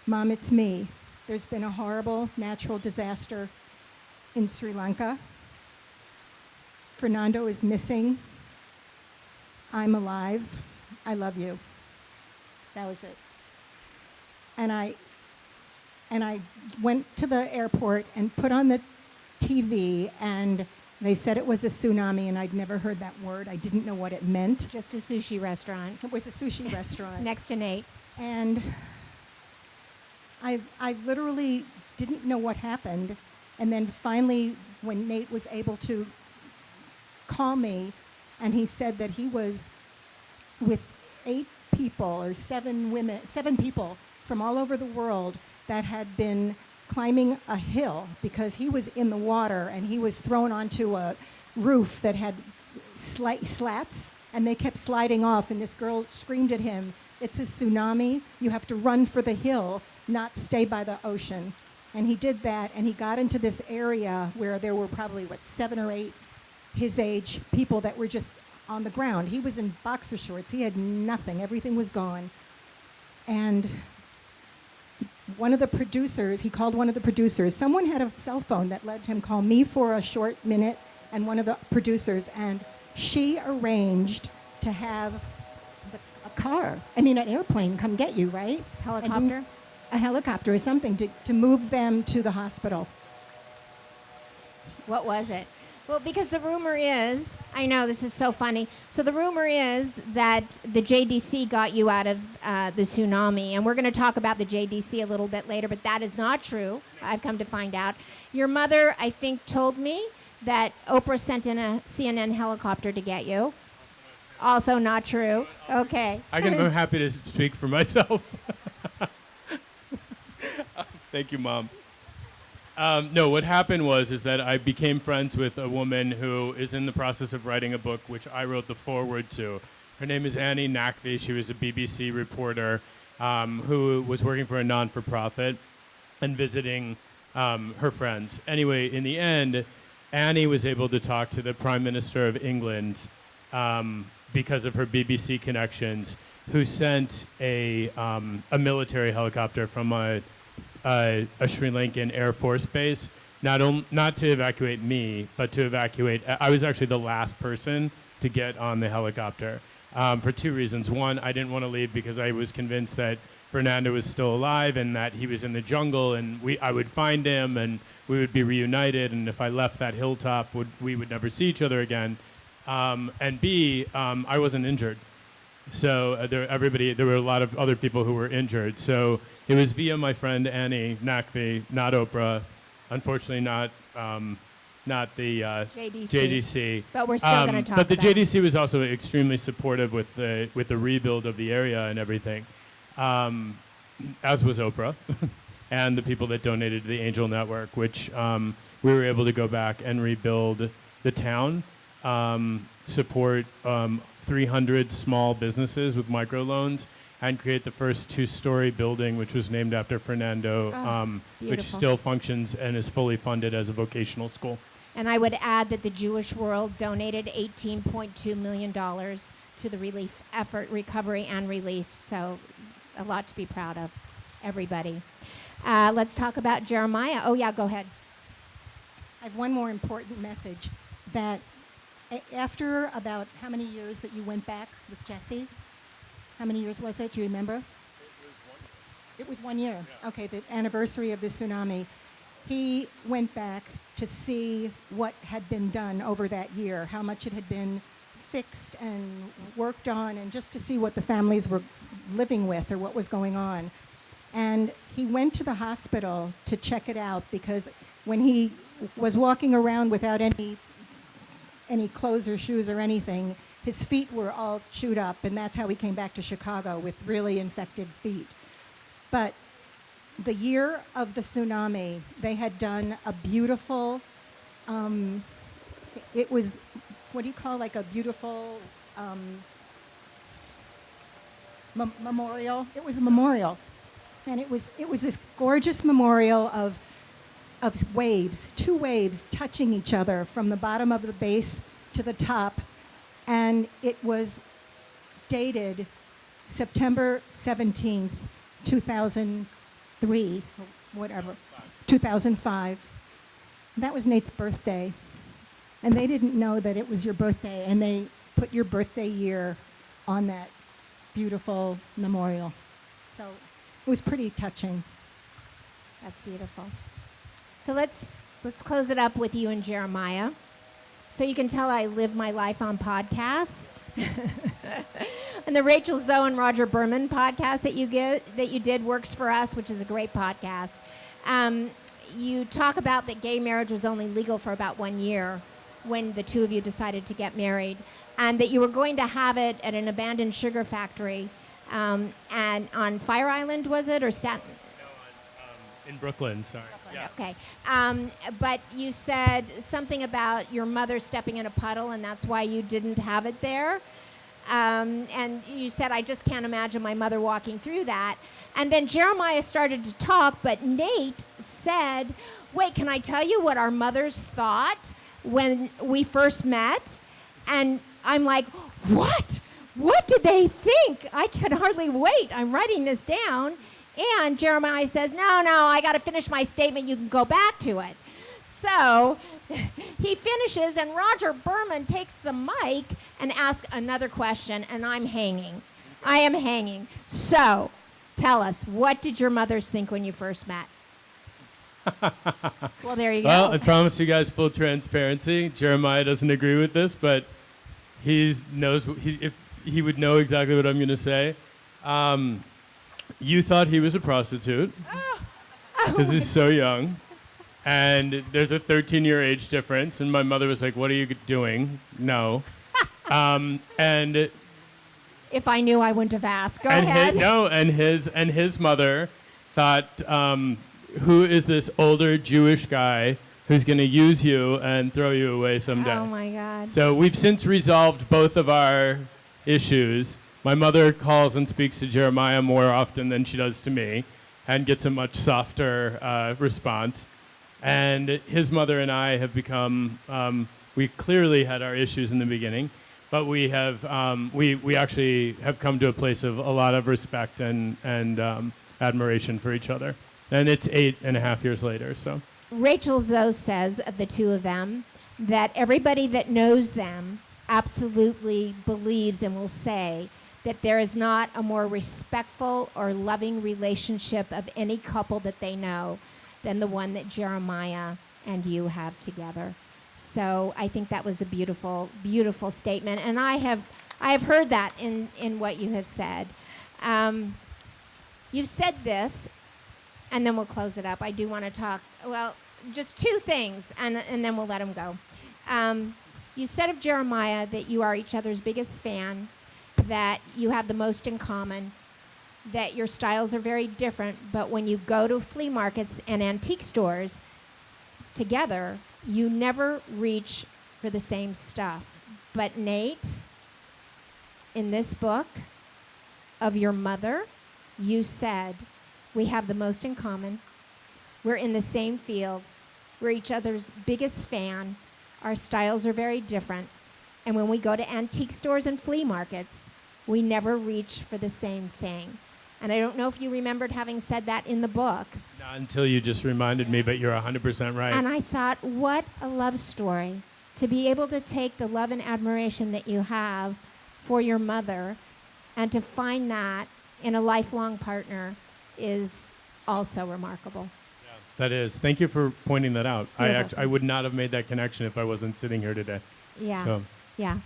"Mom, it's me. There's been a horrible natural disaster in Sri Lanka. Fernando is missing. I'm alive. I love you." That was it. And I went to the airport and put on the TV, and they said it was a tsunami, and I'd never heard that word. I didn't know what it meant. Just a sushi restaurant. It was a sushi restaurant. Next to Nate. And I literally didn't know what happened. And then finally, when Nate was able to call me, and he said that he was with 8 people or 7 people from all over the world that had been climbing a hill because he was in the water, and he was thrown onto a roof that had slats, and they kept sliding off, and this girl screamed at him, "It's a tsunami. You have to run for the hill, not stay by the ocean." And he did that, and he got into this area where there were probably, 7 or 8 his age people that were just on the ground. He was in boxer shorts. He had nothing. Everything was gone. And one of the producers, he called one of the producers. Someone had a cell phone that let him call me for a short minute, and one of the producers, and she arranged to have an airplane come get you, right? Helicopter? A helicopter or something to move them to the hospital. What was it? Well, because the rumor is, I know this is so funny. So the rumor is that the JDC got you out of the tsunami, and we're going to talk about the JDC a little bit later, but that is not true. I've come to find out. Your mother, I think, told me that Oprah sent in a CNN helicopter to get you. Also not true. Okay. I'm happy to speak for myself. Thank you, Mom. No, what happened is that I became friends with a woman who is in the process of writing a book, which I wrote the foreword to. Her name is Annie Nakvi. She was a BBC reporter who was working for a non-for-profit and visiting her friends. Anyway, in the end, Annie was able to talk to the Prime Minister of England because of her BBC connections. who sent a military helicopter from a Sri Lankan Air Force base, not to evacuate me, but to evacuate. I was actually the last person to get on the helicopter for two reasons. One, I didn't want to leave because I was convinced that Fernando was still alive and that he was in the jungle, and I would find him and we would be reunited, and if I left that hilltop, we would never see each other again. And B, I wasn't injured. So there were a lot of other people who were injured. So it was via my friend Annie Nakvi, not Oprah, unfortunately not the JDC. But we're still going to talk But the about it. JDC was also extremely supportive with the rebuild of the area and everything, as was Oprah and the people that donated to the Angel Network, which we were able to go back and rebuild the town, support 300 small businesses with microloans, and create the first two-story building, which was named after Fernando, which beautiful. still functions and is fully funded as a vocational school. And I would add that the Jewish world donated $18.2 million to the relief effort, recovery and relief. So it's a lot to be proud of, everybody. Let's talk about Jeremiah. Oh, yeah, go ahead. I have one more important message, that after about how many years that you went back with Jesse? How many years was it? Do you remember? It was 1 year. Yeah. Okay, the anniversary of the tsunami. He went back to see what had been done over that year, how much it had been fixed and worked on, and just to see what the families were living with or what was going on. And he went to the hospital to check it out, because when he was walking around without any clothes or shoes or anything, his feet were all chewed up, and that's how he came back to Chicago, with really infected feet. But the year of the tsunami, they had done a beautiful, it was, what do you call, like a beautiful memorial? It was a memorial. And it was this gorgeous memorial of waves, two waves touching each other from the bottom of the base to the top. And it was dated September 17th, 2003, or whatever, 2005. That was Nate's birthday. And they didn't know that it was your birthday, and they put your birthday year on that beautiful memorial. So it was pretty touching. That's beautiful. So let's close it up with you and Jeremiah. So you can tell I live my life on podcasts. And the Rachel Zoe and Roger Berman podcast that you did works for us, which is a great podcast. You talk about that gay marriage was only legal for about 1 year when the two of you decided to get married, and that you were going to have it at an abandoned sugar factory, and on Fire Island, was it, or Staten? No, in Brooklyn, sorry. Yeah. Okay. But you said something about your mother stepping in a puddle, and that's why you didn't have it there. And you said, I just can't imagine my mother walking through that. And then Jeremiah started to talk, but Nate said, wait, can I tell you what our mothers thought when we first met? And I'm like, what? What did they think? I can hardly wait. I'm writing this down. And Jeremiah says, no, I got to finish my statement. You can go back to it. So he finishes, and Roger Berman takes the mic and asks another question, and I'm hanging. I am hanging. So tell us, what did your mothers think when you first met? Well, there you go. Well, I promise you guys full transparency. Jeremiah doesn't agree with this, but he would know exactly what I'm going to say. You thought he was a prostitute because he's so young, and there's a 13-year age difference, and my mother was like, what are you doing? No. And if I knew, I wouldn't have asked. Go ahead. And his mother thought, who is this older Jewish guy who's going to use you and throw you away someday? Oh, my God. So we've since resolved both of our issues. My mother calls and speaks to Jeremiah more often than she does to me, and gets a much softer response. And his mother and I have become, we clearly had our issues in the beginning, but we have we actually have come to a place of a lot of respect and admiration for each other. And it's 8.5 years later, so. Rachel Zoe says of the two of them that everybody that knows them absolutely believes and will say that there is not a more respectful or loving relationship of any couple that they know than the one that Jeremiah and you have together. So I think that was a beautiful, beautiful statement, and I have heard that in what you have said. You've said this, and then we'll close it up. I do want to talk, well, just two things, and then we'll let him go. You said of Jeremiah that you are each other's biggest fan, that you have the most in common, that your styles are very different, but when you go to flea markets and antique stores together, you never reach for the same stuff. But Nate, in this book of your mother, you said, we have the most in common. We're in the same field. We're each other's biggest fan. Our styles are very different. And when we go to antique stores and flea markets, we never reach for the same thing. And I don't know if you remembered having said that in the book. Not until you just reminded me, but you're 100% right. And I thought, what a love story. To be able to take the love and admiration that you have for your mother and to find that in a lifelong partner is also remarkable. That is. Thank you for pointing that out. You're I welcome. would not have made that connection if I wasn't sitting here today. Yeah. So. Yeah.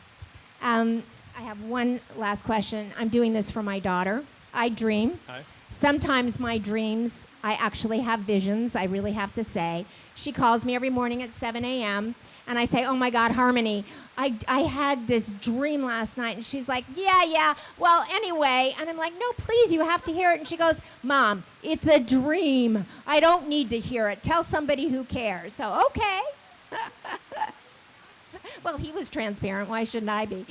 I have one last question. I'm doing this for my daughter. I dream. Hi. Sometimes my dreams, I actually have visions, I really have to say. She calls me every morning at 7 a.m. and I say, oh my God, Harmony, I had this dream last night. And she's like, yeah, well, anyway. And I'm like, no, please, you have to hear it. And she goes, Mom, it's a dream. I don't need to hear it. Tell somebody who cares. So, okay. Well, he was transparent. Why shouldn't I be?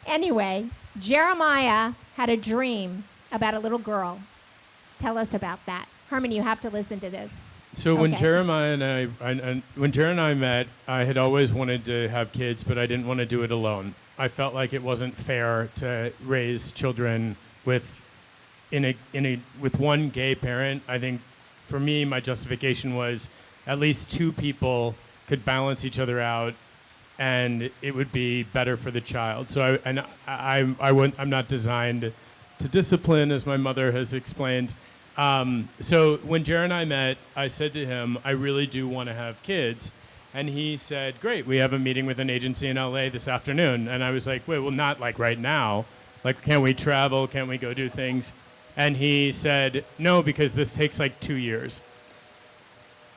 Anyway, Jeremiah had a dream about a little girl. Tell us about that. Harmony, you have to listen to this. So when Jeremiah when Jeremiah and I met, I had always wanted to have kids, but I didn't want to do it alone. I felt like it wasn't fair to raise children with one gay parent. I think for me, my justification was at least two people could balance each other out, and it would be better for the child. So I'm not designed to discipline, as my mother has explained. So when Jared and I met, I said to him, I really do want to have kids. And he said, great, we have a meeting with an agency in LA this afternoon. And I was like, wait, well, not like right now. Like, can we travel? Can we go do things? And he said, no, because this takes like 2 years.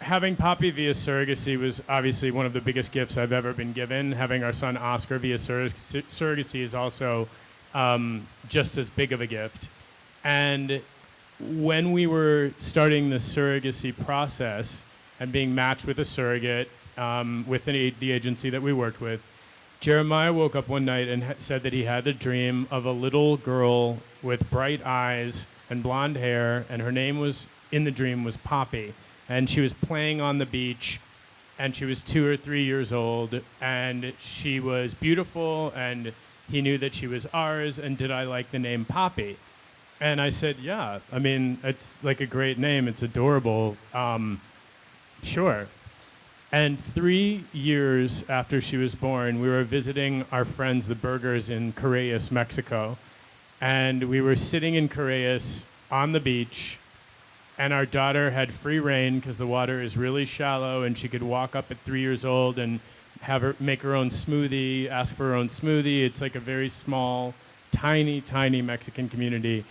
Having Poppy via surrogacy was obviously one of the biggest gifts I've ever been given. Having our son Oscar via surrogacy is also just as big of a gift. And when we were starting the surrogacy process and being matched with a surrogate with the agency that we worked with, Jeremiah woke up one night and said that he had a dream of a little girl with bright eyes and blonde hair, and her name was, in the dream, was Poppy. And she was playing on the beach, and she was 2 or 3 years old, and she was beautiful, and he knew that she was ours, and did I like the name Poppy? And I said, yeah. I mean, it's like a great name. It's adorable. Sure. And 3 years after she was born, we were visiting our friends, the Burgers, in Corrales, Mexico. And we were sitting in Corrales on the beach, and our daughter had free reign because the water is really shallow, and she could walk up at 3 years old and make her own smoothie, ask for her own smoothie. It's like a very small, tiny, tiny Mexican community.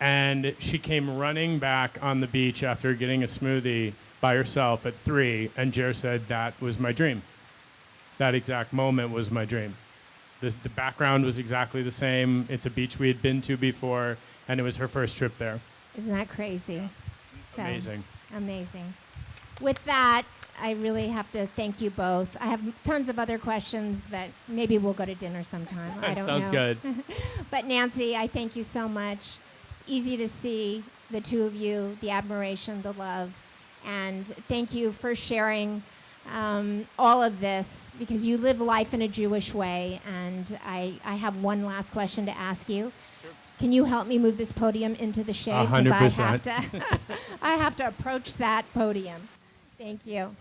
And she came running back on the beach after getting a smoothie by herself at 3, and Jer said, that was my dream. That exact moment was my dream. The background was exactly the same. It's a beach we had been to before, and it was her first trip there. Isn't that crazy? So, amazing. Amazing. With that, I really have to thank you both. I have tons of other questions, but maybe we'll go to dinner sometime. I don't know. Sounds good. But Nancy, I thank you so much. It's easy to see the two of you, the admiration, the love. And thank you for sharing all of this because you live life in a Jewish way. And I have one last question to ask you. Sure. Can you help me move this podium into the shade? 100%. I have to approach that podium. Thank you.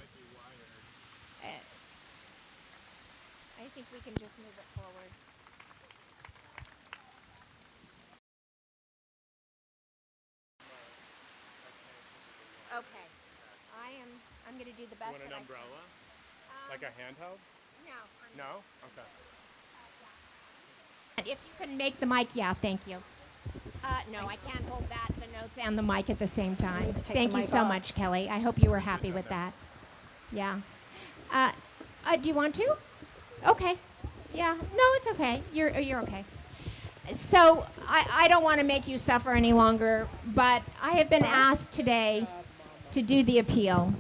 I think we can just move it forward. Okay. I'm going to do the best. You want an umbrella? Like a handheld? No. No? Okay. If you can make the mic, yeah, thank you. No, I can't hold that, the notes and the mic at the same time. Thank you so much, Kelly. I hope you were happy with that. Yeah. Do you want to? Okay. Yeah. No, it's okay. You're okay. So I don't want to make you suffer any longer, but I have been asked today to do the appeal.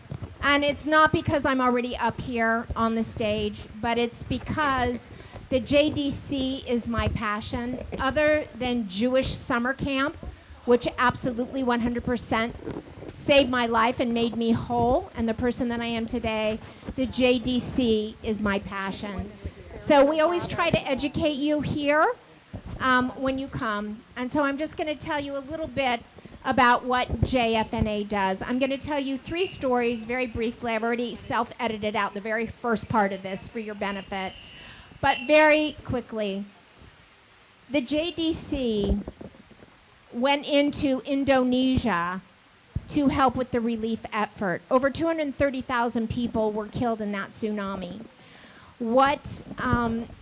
And it's not because I'm already up here on the stage, but it's because the JDC is my passion. Other than Jewish summer camp, which absolutely 100% saved my life and made me whole and the person that I am today, the JDC is my passion. So we always try to educate you here when you come. And so I'm just going to tell you a little bit about what JFNA does. I'm going to tell you 3 stories very briefly. I've already self-edited out the very first part of this for your benefit. But very quickly, the JDC went into Indonesia to help with the relief effort. Over 230,000 people were killed in that tsunami. What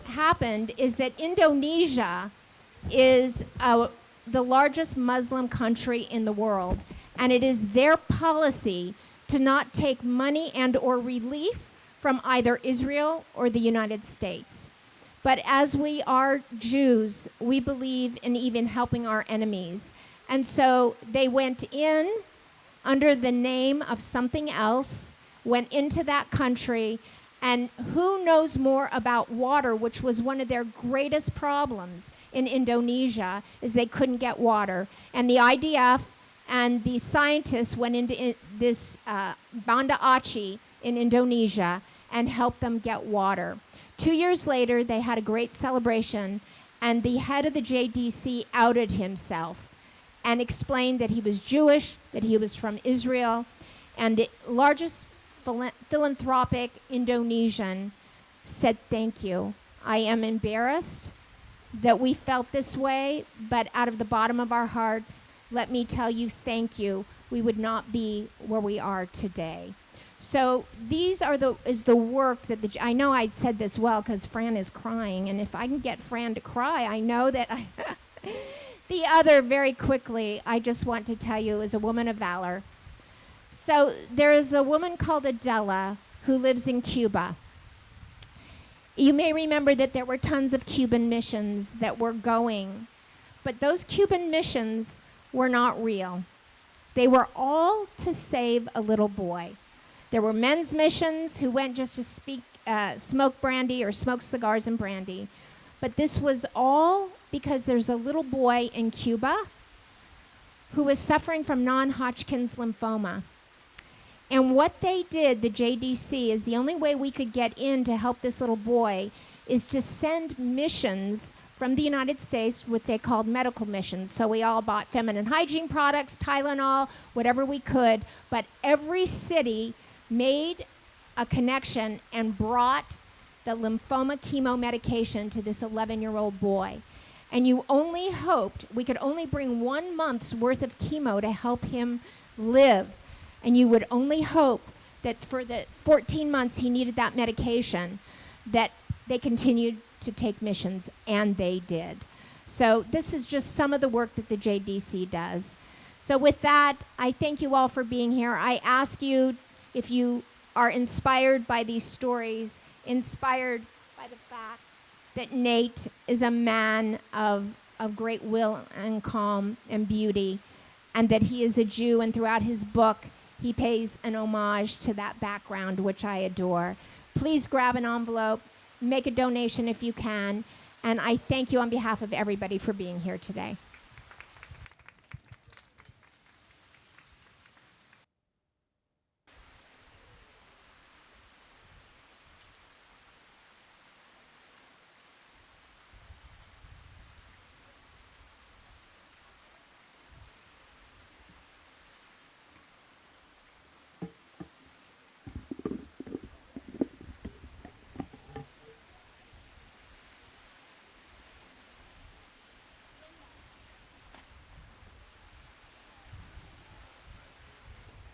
happened is that Indonesia is the largest Muslim country in the world, and it is their policy to not take money and or relief from either Israel or the United States. But as we are Jews, we believe in even helping our enemies. And so they went in under the name of something else, went into that country, and who knows more about water, which was one of their greatest problems in Indonesia, is they couldn't get water. And the IDF and the scientists went into this Banda Aceh in Indonesia and helped them get water. 2 years later, they had a great celebration, and the head of the JDC outed himself and explained that he was Jewish, that he was from Israel, and the largest philanthropic Indonesian said, "Thank you. I am embarrassed that we felt this way, but out of the bottom of our hearts, let me tell you thank you. We would not be where we are today." So these are the work that I know I said this well because Fran is crying, and if I can get Fran to cry, I know that The other, very quickly, I just want to tell you, is a woman of valor. So there is a woman called Adela who lives in Cuba. You may remember that there were tons of Cuban missions that were going, but those Cuban missions were not real. They were all to save a little boy. There were men's missions who went just to smoke brandy or smoke cigars and brandy. But this was all because there's a little boy in Cuba who was suffering from non-Hodgkin's lymphoma. And what they did, the JDC, is the only way we could get in to help this little boy is to send missions from the United States, what they called medical missions. So we all bought feminine hygiene products, Tylenol, whatever we could. But every city made a connection and brought the lymphoma chemo medication to this 11-year-old boy. And you only hoped, we could only bring 1 month's worth of chemo to help him live. And you would only hope that for the 14 months he needed that medication, that they continued to take missions, and they did. So this is just some of the work that the JDC does. So with that, I thank you all for being here. I ask you, if you are inspired by these stories, inspired by the fact that Nate is a man of great will and calm and beauty, and that he is a Jew, and throughout his book, he pays an homage to that background, which I adore. Please grab an envelope, make a donation if you can, and I thank you on behalf of everybody for being here today.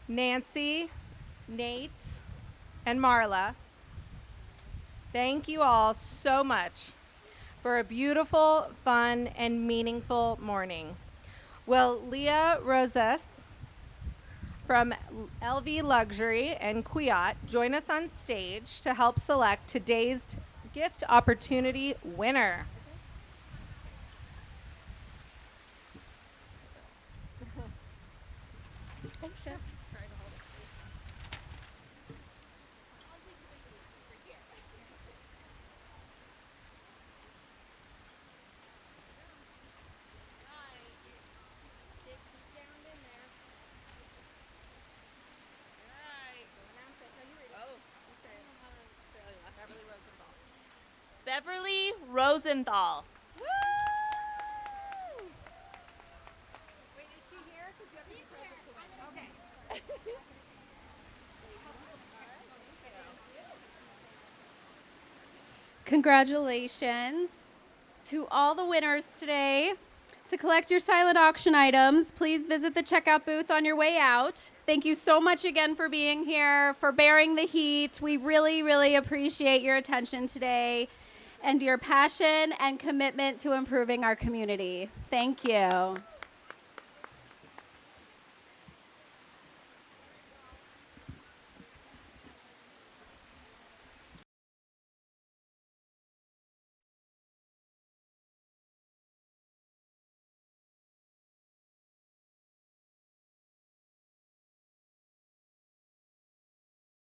Nancy, Nate, and Marla, thank you all so much for a beautiful, fun, and meaningful morning. Will Leah Rosas from LV Luxury and Quiot join us on stage to help select today's gift opportunity winner? Thanks, Jeff. Beverly Rosenthal. Wait, is she here? Because you have to be present to win. Okay. Congratulations to all the winners today. To collect your silent auction items, please visit the checkout booth on your way out. Thank you so much again for being here, for bearing the heat. We really, really appreciate your attention today and your passion and commitment to improving our community. Thank you.